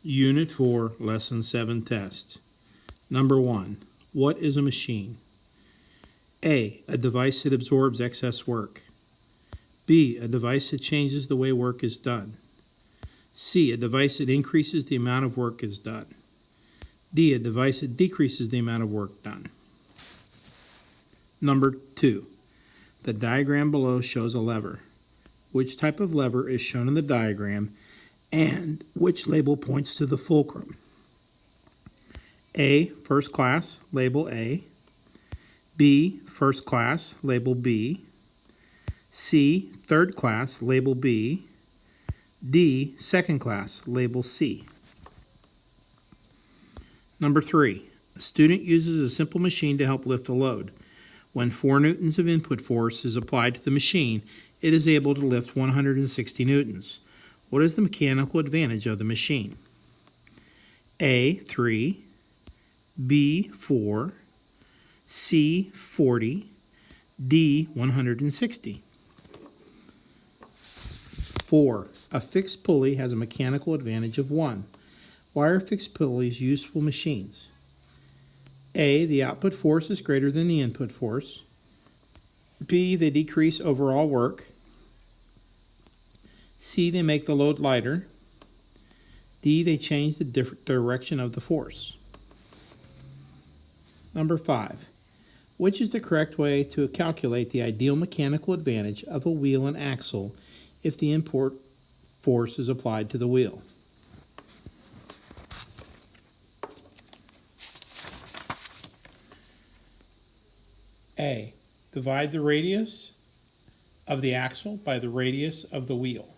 Unit 4, Lesson 7 test. Number 1. What is a machine? A device that absorbs excess work. B, a device that changes the way work is done. C, a device that increases the amount of work is done. D, a device that decreases the amount of work done. Number 2. The diagram below shows a lever. Which type of lever is shown in the diagram and which label points to the fulcrum? A, first class, label A. B, first class, label B. C, third class, label B. D, second class, label C. Number 3. A student uses a simple machine to help lift a load. When 4 newtons of input force is applied to the machine, it is able to lift 160 newtons. What is the mechanical advantage of the machine? A, 3, B, 4, C, 40, D, 160. 4. A fixed pulley has a mechanical advantage of 1. Why are fixed pulleys useful machines? A, the output force is greater than the input force. B, they decrease overall work. C, they make the load lighter. D, they change the direction of the force. Number 5. Which is the correct way to calculate the ideal mechanical advantage of a wheel and axle if the input force is applied to the wheel? A, divide the radius of the axle by the radius of the wheel.